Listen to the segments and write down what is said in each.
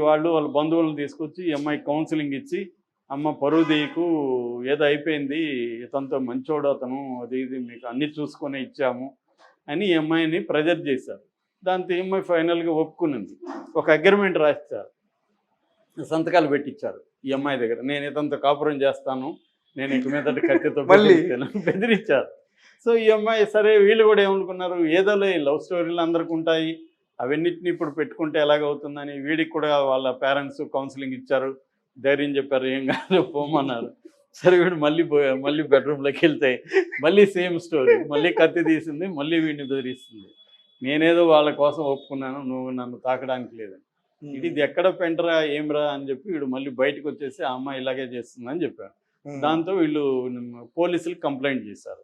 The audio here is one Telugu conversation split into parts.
వాళ్ళు వాళ్ళ బంధువులను తీసుకొచ్చి ఈ అమ్మాయికి కౌన్సిలింగ్ ఇచ్చి, అమ్మ పరువు తీయకు, ఏదో అయిపోయింది, ఇతనితో మంచోడు అతను, అది ఇది మీకు అన్నీ చూసుకొని ఇచ్చాము అని ఈ అమ్మాయిని ప్రెజర్ చేశారు. దాంతో ఈ అమ్మాయి ఫైనల్గా ఒప్పుకునింది. ఒక అగ్రిమెంట్ రాసిచ్చారు, సంతకాలు పెట్టించారు ఈ అమ్మాయి దగ్గర. నేను ఇతనితో కాపురం చేస్తాను, నేను ఇక మీదట కత్తితో బెదిరించారు. సో ఈ అమ్మాయి సరే, వీళ్ళు కూడా ఏమనుకున్నారు, ఏదోలే లవ్ స్టోరీలు అందరికి ఉంటాయి, అవన్నిటిని ఇప్పుడు పెట్టుకుంటే ఎలాగవుతుందని వీడికి కూడా వాళ్ళ పేరెంట్స్ కౌన్సిలింగ్ ఇచ్చారు, ధైర్యం చెప్పారు, ఏం కాదు పోమన్నారు. సరే వీడు మళ్ళీ బెడ్రూమ్లోకి వెళ్తే మళ్ళీ సేమ్ స్టోరీ, మళ్ళీ కత్తి తీసింది, మళ్ళీ వీడిని బెదిరిస్తుంది. నేనేదో వాళ్ళ కోసం ఒప్పుకున్నాను, నువ్వు నన్ను తాకడానికి లేదని. ఇది ఎక్కడ పెంటరా ఏమిరా అని చెప్పి వీడు మళ్ళీ బయటకు వచ్చేసి ఆ అమ్మాయి ఇలాగే చేస్తుందని చెప్పారు. దాంతో వీళ్ళు పోలీసులకు కంప్లైంట్ చేశారు.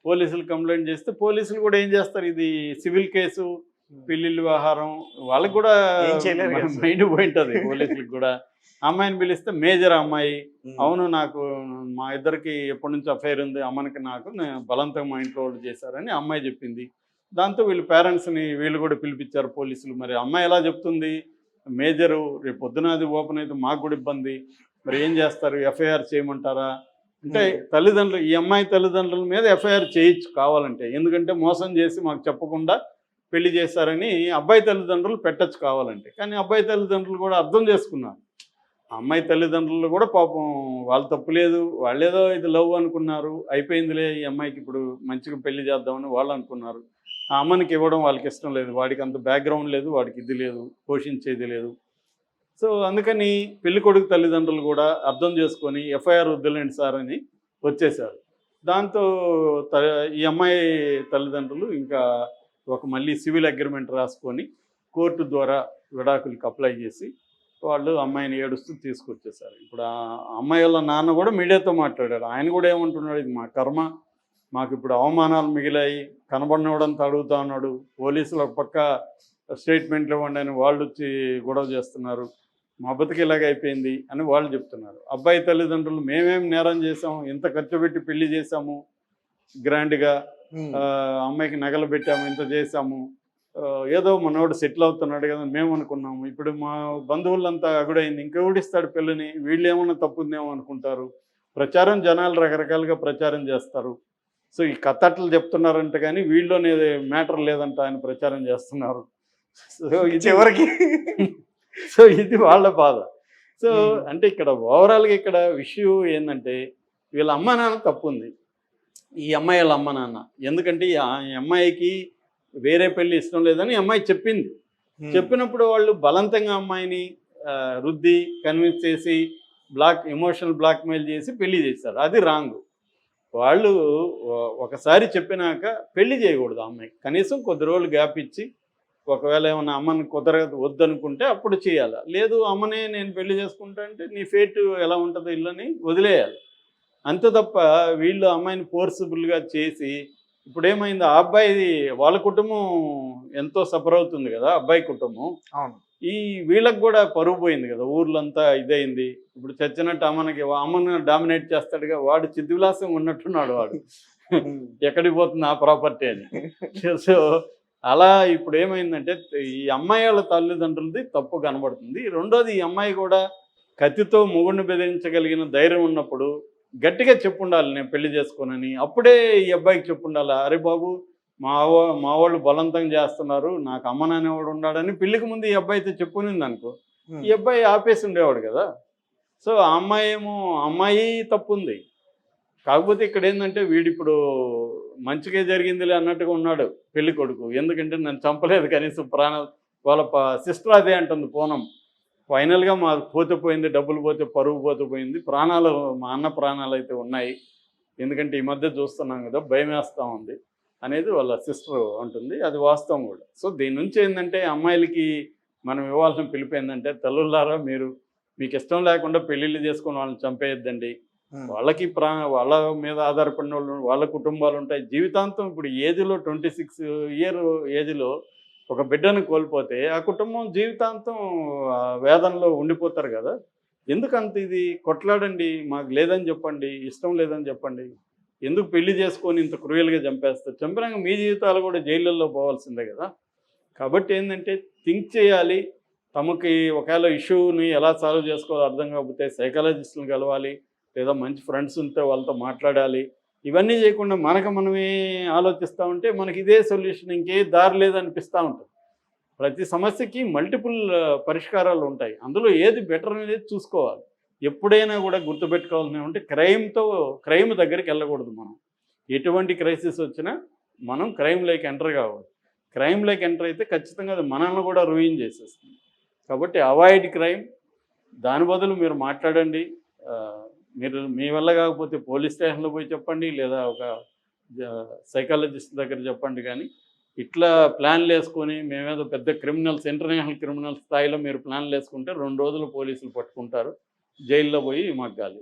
పోలీసులు కంప్లైంట్ చేస్తే పోలీసులు కూడా ఏం చేస్తారు, ఇది సివిల్ కేసు, పెళ్ళిళ్ళ వ్యవహారం, వాళ్ళకి కూడా మైండ్ పోయింటుంది పోలీసులకు కూడా. అమ్మాయిని పిలిస్తే మేజర్ అమ్మాయి, అవును నాకు మా ఇద్దరికి ఎప్పటి నుంచి అఫైర్ ఉంది, అమ్మనికి నాకు బలవంతంగా మా ఇంట్లో వాళ్ళు చేశారని అమ్మాయి చెప్పింది. దాంతో వీళ్ళు పేరెంట్స్ని వీళ్ళు కూడా పిలిపించారు పోలీసులు. మరి అమ్మాయి ఎలా చెప్తుంది, మేజరు రేపు పొద్దున అది ఓపెన్ అయితే మాకు కూడా ఇబ్బంది, మరి ఏం చేస్తారు, ఎఫ్ఐఆర్ చేయమంటారా అంటే తల్లిదండ్రులు, ఈ అమ్మాయి తల్లిదండ్రుల మీద ఎఫ్ఐఆర్ చేయొచ్చు కావాలంటే, ఎందుకంటే మోసం చేసి మాకు చెప్పకుండా పెళ్లి చేశారని అబ్బాయి తల్లిదండ్రులు పెట్టచ్చు కావాలంటే. కానీ అబ్బాయి తల్లిదండ్రులు కూడా అర్థం చేసుకున్నారు, అమ్మాయి తల్లిదండ్రులు కూడా పాపం వాళ్ళు తప్పు లేదు, వాళ్ళేదో ఇది లవ్ అనుకున్నారు, అయిపోయిందిలే ఈ అమ్మాయికి ఇప్పుడు మంచిగా పెళ్లి చేద్దామని వాళ్ళు అనుకున్నారు. ఆ అమ్మనికి ఇవ్వడం వాళ్ళకి ఇష్టం లేదు, వాడికి అంత బ్యాక్గ్రౌండ్ లేదు, వాడికి ఇది లేదు, పోషించేది లేదు. సో అందుకని పెళ్ళికొడుకు తల్లిదండ్రులు కూడా అర్థం చేసుకొని ఎఫ్ఐఆర్ వద్దులేండి సార్ అని వచ్చేసారు. దాంతో ఈ అమ్మాయి తల్లిదండ్రులు ఇంకా మళ్ళీ సివిల్ అగ్రిమెంట్ రాసుకొని కోర్టు ద్వారా విడాకులకు అప్లై చేసి వాళ్ళు అమ్మాయిని ఏడుస్తూ తీసుకొచ్చేసారు. ఇప్పుడు ఆ అమ్మాయి వాళ్ళ నాన్న కూడా మీడియాతో మాట్లాడాడు. ఆయన కూడా ఏమంటున్నాడు, ఇది మా కర్మ, మాకు ఇప్పుడు అవమానాలు మిగిలాయి, కనబడినవడంతా అడుగుతా ఉన్నాడు, పోలీసులు ఒక పక్క స్టేట్మెంట్లు ఇవ్వండి అని వాళ్ళు వచ్చి గొడవ చేస్తున్నారు, మా బతుకు ఇలాగ అయిపోయింది అని వాళ్ళు చెప్తున్నారు. అబ్బాయి తల్లిదండ్రులు మేమేం నేరం చేసాము, ఇంత ఖర్చు పెట్టి పెళ్లి చేసాము, గ్రాండ్గా అమ్మాయికి నగలు పెట్టాము, ఇంత చేసాము, ఏదో మనోడు సెటిల్ అవుతున్నాడు కదా మేము అనుకున్నాము, ఇప్పుడు మా బంధువులంతా అగుడైంది, ఇంకెవడిస్తాడు పిల్లని, వీళ్ళు ఏమన్నా తప్పుందేమో అనుకుంటారు, ప్రచారం జనాలు రకరకాలుగా ప్రచారం చేస్తారు. సో ఈ కథట్లు చెప్తున్నారంట కానీ వీళ్ళలోనే మ్యాటర్ లేదంట అని ప్రచారం చేస్తున్నారు. సో ఇది ఎవరికి సో ఇది వాళ్ళ బాధ. సో అంటే ఇక్కడ ఓవరాల్గా ఇక్కడ విషయం ఏంటంటే, వీళ్ళ అమ్మ నాన్న తప్పు ఉంది, ఈ అమ్మాయి వాళ్ళ అమ్మ నాన్న. ఎందుకంటే ఈ అమ్మాయికి వేరే పెళ్ళి ఇష్టం లేదని అమ్మాయి చెప్పింది. చెప్పినప్పుడు వాళ్ళు బలవంతంగా అమ్మాయిని రుద్ది కన్విన్స్ చేసి ఎమోషనల్ బ్లాక్మెయిల్ చేసి పెళ్లి చేశారు. అది రాంగ్. వాళ్ళు ఒకసారి చెప్పినాక పెళ్లి చేయకూడదు అమ్మాయికి, కనీసం కొద్ది రోజులు గ్యాప్ ఇచ్చి, ఒకవేళ ఏమన్నా అమ్మని వద్దనుకుంటే అప్పుడు చేయాలి, లేదు అమ్మనే నేను పెళ్లి చేసుకుంటా అంటే నీ ఫేట్ ఎలా ఉంటుందో ఇల్లని వదిలేయాలి. అంతే తప్ప వీళ్ళు అమ్మాయిని ఫోర్సిబుల్గా చేసి, ఇప్పుడు ఏమైంది, ఆ అబ్బాయి వాళ్ళ కుటుంబం ఎంతో సఫర్ అవుతుంది కదా, అబ్బాయి కుటుంబం. అవును, ఈ వీళ్ళకి కూడా పరువు పోయింది కదా, ఊర్లంతా ఇదైంది. ఇప్పుడు చచ్చినట్టు అమ్మని డామినేట్ చేస్తాడుగా, వాడు చిద్విలాసం ఉన్నట్టున్నాడు, వాడు ఎక్కడికి పోతుంది ఆ ప్రాపర్టీ అని. సో అలా ఇప్పుడు ఏమైందంటే ఈ అమ్మాయి వాళ్ళ తల్లిదండ్రులది తప్పు కనబడుతుంది. రెండోది, ఈ అమ్మాయి కూడా కత్తితో మొగుడిని బెదిరించగలిగిన ధైర్యం ఉన్నప్పుడు గట్టిగా చెప్పుండాలి నేను పెళ్లి చేసుకోనని. అప్పుడే ఈ అబ్బాయికి చెప్పుండాలి, అరే బాబు మా వాళ్ళు బలవంతం చేస్తున్నారు, నాకు అమ్మ నానేవాడు ఉన్నాడని పెళ్లికి ముందు ఈ అబ్బాయితో చెప్పునింది అనుకో, ఈ అబ్బాయి ఆపేసి ఉండేవాడు కదా. సో ఆ అమ్మాయి తప్పు ఉంది. కాకపోతే ఇక్కడ ఏంటంటే వీడిప్పుడు మంచిగా జరిగిందిలే అన్నట్టుగా ఉన్నాడు పెళ్లి కొడుకు. ఎందుకంటే నన్ను చంపలేదు కనీసం, వాళ్ళ సిస్టర్ అదే అంటుంది పూనం, ఫైనల్గా మా పోతే పోయింది, డబ్బులు పోతే పరువు పోతే పోయింది, ప్రాణాలు మా అన్న ప్రాణాలు అయితే ఉన్నాయి, ఎందుకంటే ఈ మధ్య చూస్తున్నాం కదా భయం వేస్తూ ఉంది అనేది వాళ్ళ సిస్టర్ అంటుంది. అది వాస్తవం కూడా. సో దీని నుంచి ఏంటంటే అమ్మాయిలకి మనం ఇవ్వాల్సిన పిలుపు ఏంటంటే, తల్లులారా మీకు ఇష్టం లేకుండా పెళ్ళిళ్ళు చేసుకొని వాళ్ళని చంపేయద్దండి. వాళ్ళకి వాళ్ళ మీద ఆధారపడిన వాళ్ళు, వాళ్ళ కుటుంబాలు ఉంటాయి జీవితాంతం. ఇప్పుడు ఏజ్లో 26 ఇయర్ ఏజ్లో ఒక బిడ్డను కోల్పోతే ఆ కుటుంబం జీవితాంతం వేదనలో ఉండిపోతారు కదా. ఎందుకంత ఇది కొట్లాడండి, మాకు లేదని చెప్పండి, ఇష్టం లేదని చెప్పండి, ఎందుకు పెళ్లి చేసుకొని ఇంత క్రూయల్గా చంపేస్తారు, చంపినాక మీ జీవితాలు కూడా జైళ్ళల్లో పోవాల్సిందే కదా. కాబట్టి ఏంటంటే థింక్ చేయాలి, తమకి ఒకవేళ ఇష్యూని ఎలా సాల్వ్ చేసుకోవాలో అర్థం కాకపోతే సైకాలజిస్టులను కలవాలి, లేదా మంచి ఫ్రెండ్స్ ఉంటే వాళ్ళతో మాట్లాడాలి. ఇవన్నీ చేయకుండా మనకు మనమే ఆలోచిస్తూ ఉంటే మనకి ఇదే సొల్యూషన్, ఇంకే దారి లేదనిపిస్తూ ఉంటుంది. ప్రతి సమస్యకి మల్టిపుల్ పరిష్కారాలు ఉంటాయి. అందులో ఏది బెటర్ అనేది చూసుకోవాలి. ఎప్పుడైనా కూడా గుర్తుపెట్టుకోవాల్సినవి ఏమంటే క్రైమ్ దగ్గరికి వెళ్ళకూడదు మనం. ఎటువంటి క్రైసిస్ వచ్చినా మనం క్రైమ్‌లోకి ఎంటర్ కాకూడదు. క్రైమ్‌లోకి ఎంటర్ అయితే ఖచ్చితంగా అది మనల్ని కూడా రూయిన్ చేసేస్తుంది. కాబట్టి అవాయిడ్ క్రైమ్. దాని బదులు మీరు మాట్లాడండి. మీరు మీ వల్ల కాకపోతే పోలీస్ స్టేషన్‌లో పోయి చెప్పండి. లేదా ఒక జ సైకాలజిస్ట్ దగ్గర చెప్పండి గానీ, ఇట్లా ప్లాన్‌లేసుకొని మేమేదో పెద్ద క్రిమినల్స్, ఇంటర్నేషనల్ క్రిమినల్ స్థాయిలో మీరు ప్లాన్‌లేసుకుంటే 2 రోజులు పోలీసులు పట్టుకుంటారు. జైల్లో పోయి మగ్గాలి.